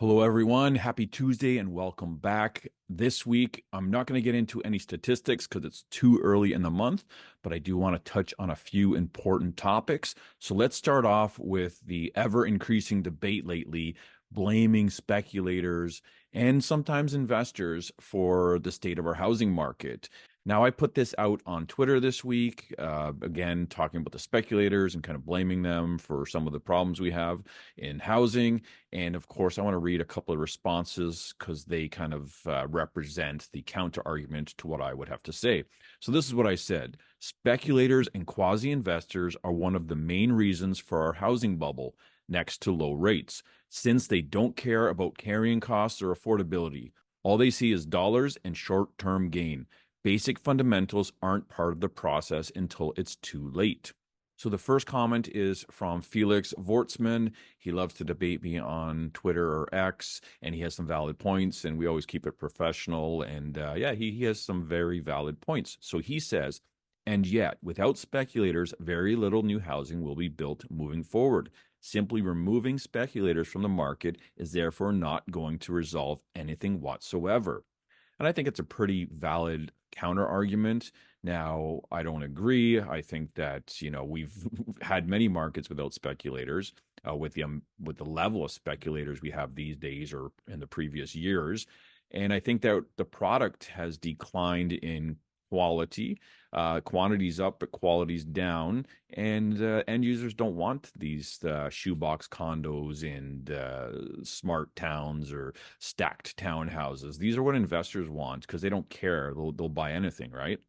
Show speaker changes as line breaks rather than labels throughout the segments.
Hello, everyone. Happy Tuesday and welcome back. This week, I'm not going to get into any statistics because it's too early in the month, but I do want to touch on a few important topics. So let's start off with the ever increasing debate lately, blaming speculators and sometimes investors for the state of our housing market. Now, I put this out on Twitter this week, again, talking about the speculators and kind of blaming them for some of the problems we have in housing. And of course, I want to read a couple of responses because they kind of represent the counter argument to what I would have to say. So, this is what I said: speculators and quasi investors are one of the main reasons for our housing bubble, next to low rates, since they don't care about carrying costs or affordability. All they see is dollars and short term gain. Basic fundamentals aren't part of the process until it's too late. So the first comment is from Felix Vortsman. He loves to debate me on Twitter or X, and he has some valid points, and we always keep it professional. And yeah, he has some very valid points. So he says, and yet, without speculators, very little new housing will be built moving forward. Simply removing speculators from the market is therefore not going to resolve anything whatsoever. And I think it's a pretty valid counter argument. Now, I don't agree. I think that, we've had many markets without speculators, with the level of speculators we have these days or in the previous years. And I think that the product has declined in quality. Quantity's up, but quality's down. And end users don't want these shoebox condos and smart towns or stacked townhouses. These are what investors want because they don't care. They'll buy anything, right?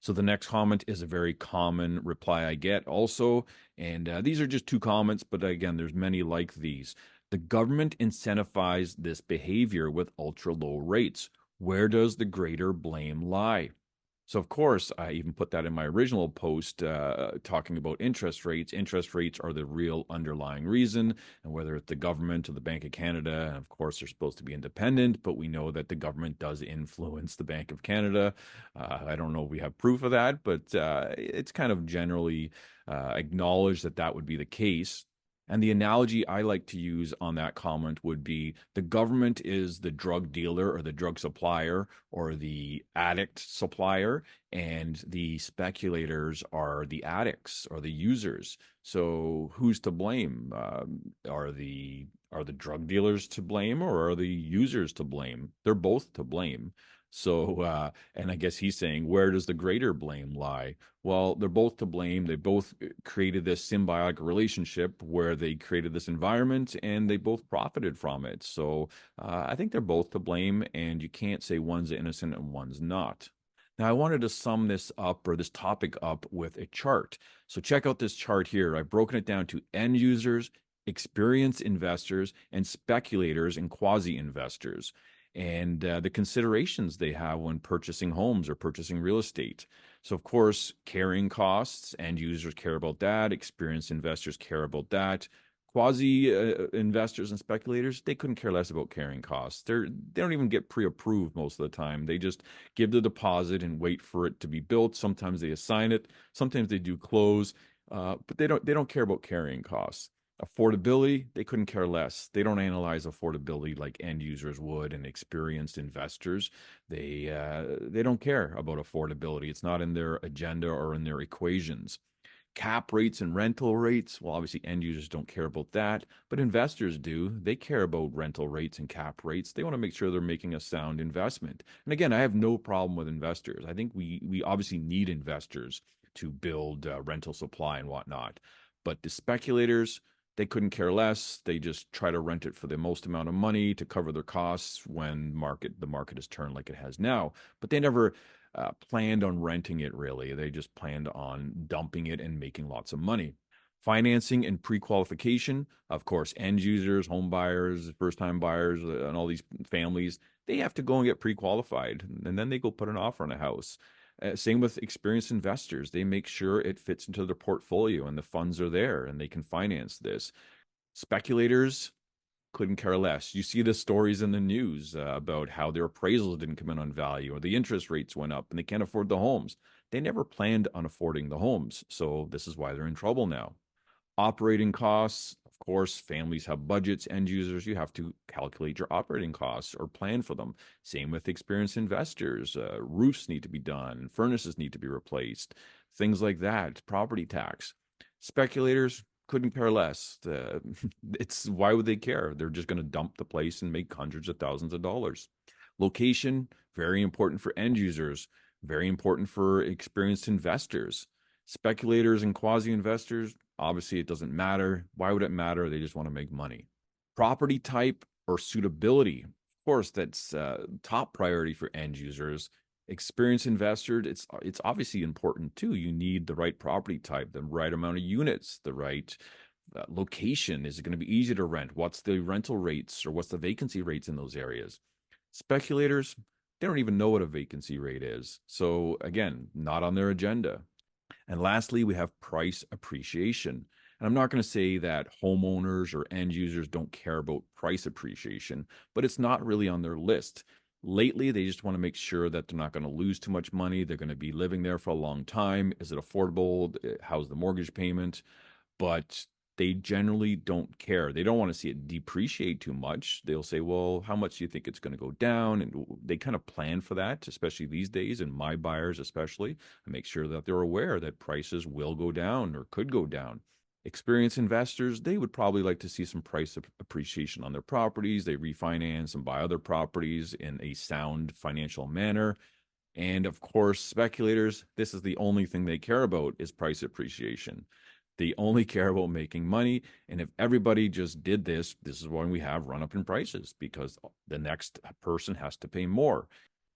So the next comment is a very common reply I get also. And these are just two comments, but again, there's many like these. The government incentivized this behavior with ultra low rates. Where does the greater blame lie? So, of course, I even put that in my original post talking about interest rates. Interest rates are the real underlying reason, and whether it's the government or the Bank of Canada, and of course, they're supposed to be independent, but we know that the government does influence the Bank of Canada. I don't know if we have proof of that, but it's kind of generally acknowledged that that would be the case. And the analogy I like to use on that comment would be the government is the drug dealer or the drug supplier or the addict supplier, and the speculators are the addicts or the users. So who's to blame? Are the drug dealers to blame, or are the users to blame? They're both to blame. So, and I guess he's saying, where does the greater blame lie? Well, they're both to blame. They both created this symbiotic relationship where they created this environment and they both profited from it. So, I think they're both to blame, and you can't say one's innocent and one's not. Now, I wanted to sum this up or this topic up with a chart. So, check out this chart here. I've broken it down to end users, experienced investors, and speculators and quasi investors, and the considerations they have when purchasing homes or purchasing real estate. So, of course, carrying costs, end users care about that. Experienced investors care about that. Quasi investors and speculators, they couldn't care less about carrying costs. They don't even get pre-approved most of the time. They just give the deposit and wait for it to be built. Sometimes they assign it. Sometimes they do close, but they don't care about carrying costs. Affordability, they couldn't care less. They don't analyze affordability like end users would and experienced investors. They don't care about affordability. It's not in their agenda or in their equations. Cap rates and rental rates, well, obviously end users don't care about that, but investors do. They care about rental rates and cap rates. They want to make sure they're making a sound investment. And again, I have no problem with investors. I think we obviously need investors to build rental supply and whatnot. But the speculators, they couldn't care less. They just try to rent it for the most amount of money to cover their costs when the market has turned like it has now. But they never planned on renting it, really. They just planned on dumping it and making lots of money. Financing and pre-qualification, of course, end users, home buyers, first-time buyers, and all these families, they have to go and get pre-qualified, and then they go put an offer on a house. Same with experienced investors. They make sure it fits into their portfolio and the funds are there and they can finance this. Speculators couldn't care less. You see the stories in the news about how their appraisals didn't come in on value or the interest rates went up and they can't afford the homes. They never planned on affording the homes. So this is why they're in trouble now. Operating costs, of Of course, families have budgets, end users, you have to calculate your operating costs or plan for them. Same with experienced investors. Roofs need to be done, furnaces need to be replaced, things like that, property tax. Speculators couldn't care less. It's why would they care? They're just going to dump the place and make hundreds of thousands of dollars. Location, very important for end users, very important for experienced investors. Speculators and quasi investors, obviously, it doesn't matter. Why would it matter? They just want to make money. Property type or suitability. Of course, that's top priority for end users. Experienced investor, it's obviously important too. You need the right property type, the right amount of units, the right location. Is it going to be easy to rent? What's the rental rates or what's the vacancy rates in those areas? Speculators, they don't even know what a vacancy rate is. So again, not on their agenda. And lastly, we have price appreciation. And I'm not going to say that homeowners or end users don't care about price appreciation, but it's not really on their list. Lately, they just want to make sure that they're not going to lose too much money. They're going to be living there for a long time. Is it affordable? How's the mortgage payment? But they generally don't care. They don't want to see it depreciate too much. They'll say, well, how much do you think it's going to go down? And they kind of plan for that, especially these days, and my buyers especially, and make sure that they're aware that prices will go down or could go down. Experienced investors, they would probably like to see some price appreciation on their properties. They refinance and buy other properties in a sound financial manner. And of course, speculators, this is the only thing they care about is price appreciation. They only care about making money. And if everybody just did this, this is why we have run up in prices because the next person has to pay more.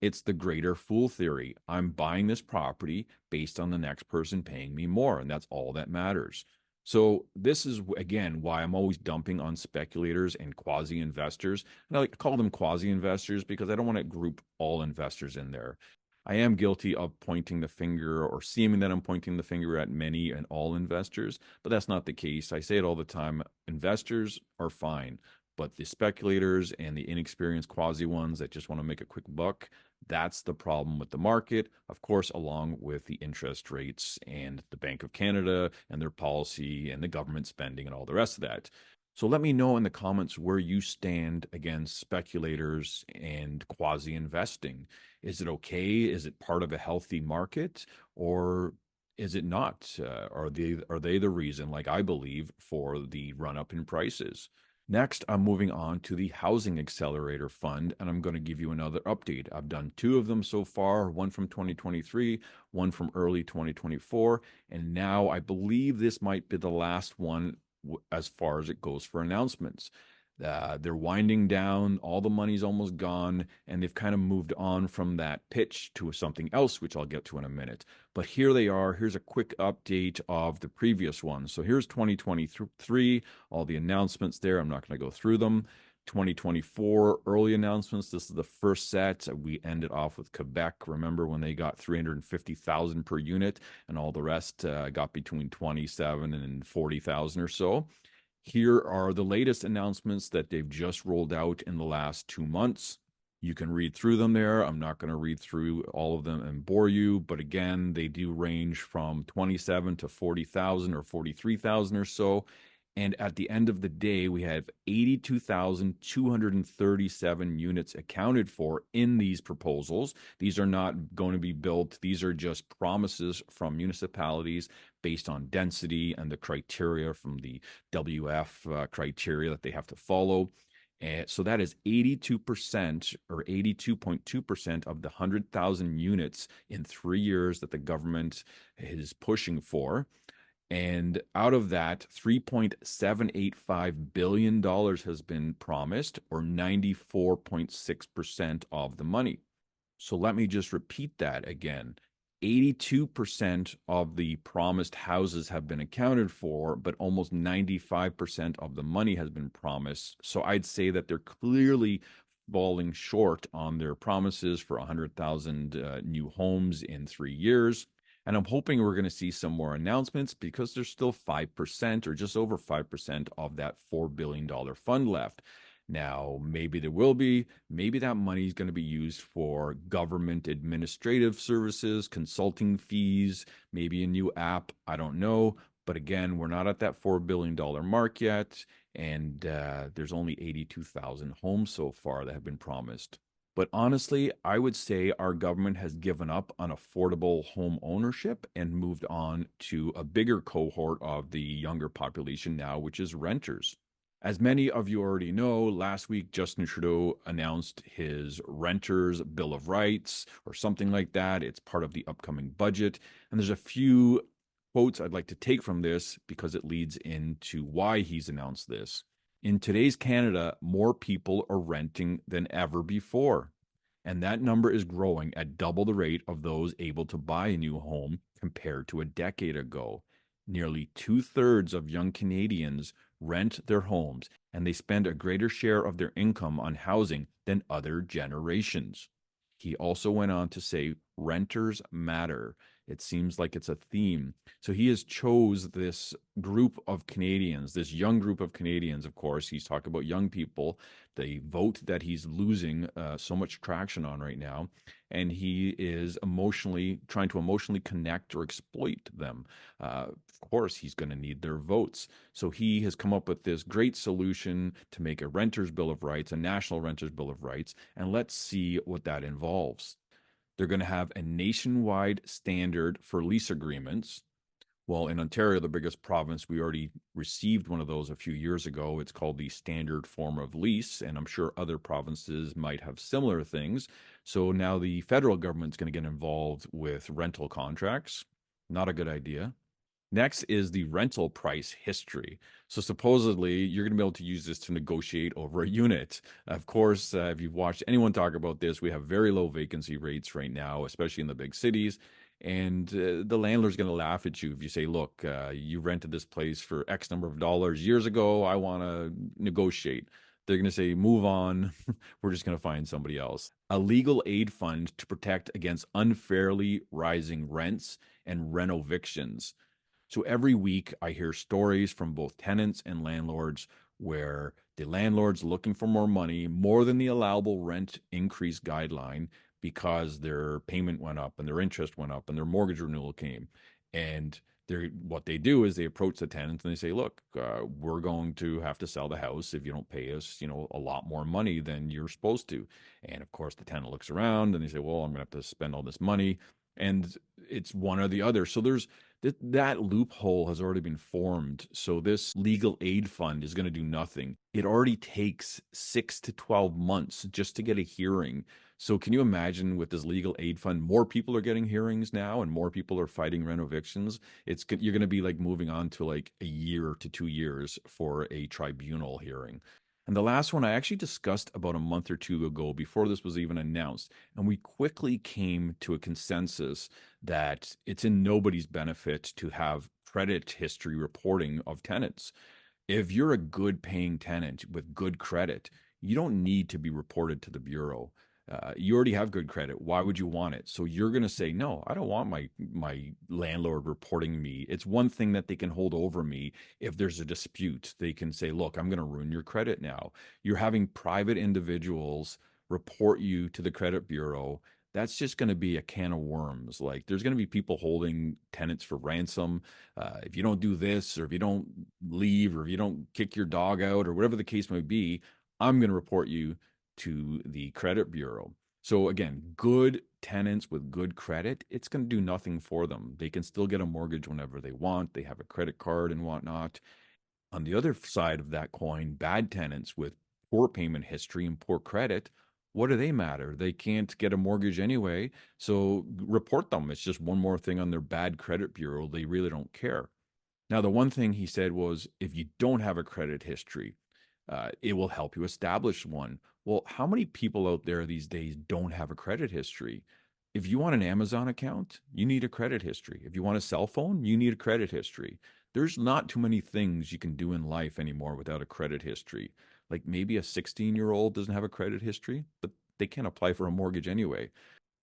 It's the greater fool theory. I'm buying this property based on the next person paying me more, and that's all that matters. So this is again why I'm always dumping on speculators and quasi investors. And I like to call them quasi investors because I don't want to group all investors in there. I am guilty of pointing the finger or seeming that I'm pointing the finger at many and all investors, but that's not the case. I say it all the time. Investors are fine, but the speculators and the inexperienced quasi ones that just want to make a quick buck, that's the problem with the market, of course, along with the interest rates and the Bank of Canada and their policy and the government spending and all the rest of that. So let me know in the comments where you stand against speculators and quasi investing. Is it okay? Is it part of a healthy market, or is it not? Are they the reason, like I believe, for the run up in prices? Next, I'm moving on to the Housing Accelerator Fund, and I'm going to give you another update. I've done two of them so far, one from 2023, one from early 2024, and now I believe this might be the last one as far as it goes for announcements. They're winding down, all the money's almost gone, and they've kind of moved on from that pitch to something else, which I'll get to in a minute. But here they are. Here's a quick update of the previous one. So here's 2023, all the announcements there. I'm not going to go through them. 2024 early announcements. This is the first set. We ended off with Quebec. Remember when they got 350,000 per unit, and all the rest got between 27 and 40,000 or so. Here are the latest announcements that they've just rolled out in the last 2 months. You can read through them there. I'm not going to read through all of them and bore you, but again, they do range from 27 to 40,000 or 43,000 or so. And at the end of the day, we have 82,237 units accounted for in these proposals. These are not going to be built. These are just promises from municipalities based on density and the criteria from the WF criteria that they have to follow. And so that is 82% or 82.2% of the 100,000 units in 3 years that the government is pushing for. And out of that, $3.785 billion has been promised, or 94.6% of the money. So let me just repeat that again. 82% of the promised houses have been accounted for, but almost 95% of the money has been promised. So I'd say that they're clearly falling short on their promises for 100,000 new homes in 3 years. And I'm hoping we're going to see some more announcements because there's still 5% or just over 5% of that $4 billion fund left. Now, maybe there will be, maybe that money is going to be used for government administrative services, consulting fees, maybe a new app. I don't know. But again, we're not at that $4 billion mark yet. And there's only 82,000 homes so far that have been promised. But honestly, I would say our government has given up on affordable home ownership and moved on to a bigger cohort of the younger population now, which is renters. As many of you already know, last week Justin Trudeau announced his Renters Bill of Rights or something like that. It's part of the upcoming budget. And there's a few quotes I'd like to take from this because it leads into why he's announced this. In today's Canada, more people are renting than ever before. And that number is growing at double the rate of those able to buy a new home compared to a decade ago. Nearly two-thirds of young Canadians rent their homes, and they spend a greater share of their income on housing than other generations. He also went on to say, renters matter. It seems like it's a theme. So he has chose this group of Canadians, this young group of Canadians, of course. He's talking about young people, the vote that he's losing so much traction on right now. And he is trying to emotionally connect or exploit them. Of course, he's going to need their votes. So he has come up with this great solution to make a Renters Bill of Rights, a national Renters Bill of Rights. And let's see what that involves. They're going to have a nationwide standard for lease agreements. Well, in Ontario, the biggest province, we already received one of those a few years ago. It's called the standard form of lease, and I'm sure other provinces might have similar things. So now the federal government's going to get involved with rental contracts. Not a good idea. Next is the rental price history. So supposedly you're going to be able to use this to negotiate over a unit. Of course, if you've watched anyone talk about this, we have very low vacancy rates right now, especially in the big cities. And the landlord's going to laugh at you if you say, look, you rented this place for X number of dollars years ago. I want to negotiate. They're going to say, move on. We're just going to find somebody else. A legal aid fund to protect against unfairly rising rents and renovictions. So every week I hear stories from both tenants and landlords where the landlord's looking for more money, more than the allowable rent increase guideline because their payment went up and their interest went up and their mortgage renewal came. And what they do is they approach the tenant and they say, look, we're going to have to sell the house if you don't pay us, a lot more money than you're supposed to. And of course the tenant looks around and they say, well, I'm going to have to spend all this money. And it's one or the other. So that loophole has already been formed. So this legal aid fund is going to do nothing. It already takes 6 to 12 months just to get a hearing. So can you imagine with this legal aid fund, more people are getting hearings now and more people are fighting renovictions. You're going to be like moving on to like a year to 2 years for a tribunal hearing. And the last one I actually discussed about a month or two ago before this was even announced. And we quickly came to a consensus that it's in nobody's benefit to have credit history reporting of tenants. If you're a good paying tenant with good credit, you don't need to be reported to the bureau. You already have good credit. Why would you want it? So you're going to say, no, I don't want my landlord reporting me. It's one thing that they can hold over me if there's a dispute. They can say, look, I'm going to ruin your credit now. You're having private individuals report you to the credit bureau. That's just going to be a can of worms. Like there's going to be people holding tenants for ransom. If you don't do this, or if you don't leave, or if you don't kick your dog out, or whatever the case may be, I'm going to report you to the credit bureau. So again, good tenants with good credit, it's going to do nothing for them. They can still get a mortgage whenever they want. They have a credit card and whatnot. On the other side of that coin, bad tenants with poor payment history and poor credit, what do they matter? They can't get a mortgage anyway. So report them. It's just one more thing on their bad credit bureau. They really don't care. Now, the one thing he said was if you don't have a credit history, it will help you establish one. Well, how many people out there these days don't have a credit history? If you want an Amazon account, you need a credit history. If you want a cell phone, you need a credit history. There's not too many things you can do in life anymore without a credit history. Like maybe a 16-year-old doesn't have a credit history, but they can't apply for a mortgage anyway.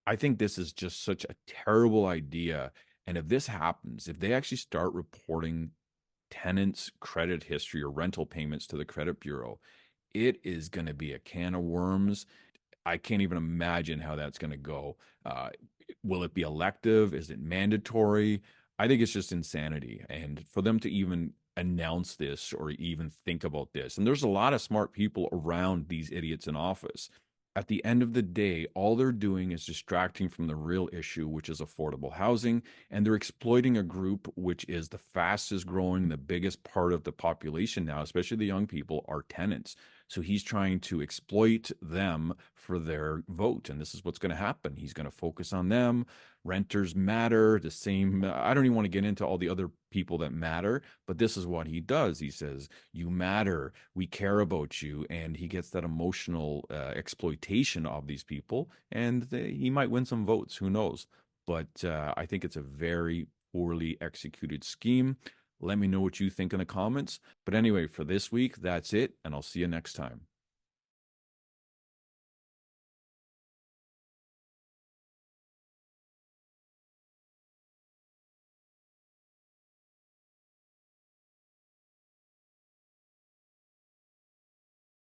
I think this is just such a terrible idea. And if this happens, if they actually start reporting tenants' credit history or rental payments to the credit bureau, it is going to be a can of worms. I can't even imagine how that's going to go. Will it be elective? Is it mandatory? I think it's just insanity. And for them to even announce this or even think about this, and there's a lot of smart people around these idiots in office. At the end of the day, all they're doing is distracting from the real issue, which is affordable housing. And they're exploiting a group which is the fastest growing, the biggest part of the population now, especially the young people, are tenants. So he's trying to exploit them for their vote. And this is what's going to happen. He's going to focus on them. Renters matter. The same, I don't even want to get into all the other people that matter, but this is what he does. He says, "You matter. We care about you." And he gets that emotional exploitation of these people. And he might win some votes. Who knows? But I think it's a very poorly executed scheme. Let me know what you think in the comments. But anyway, for this week, that's it. And I'll see you next time.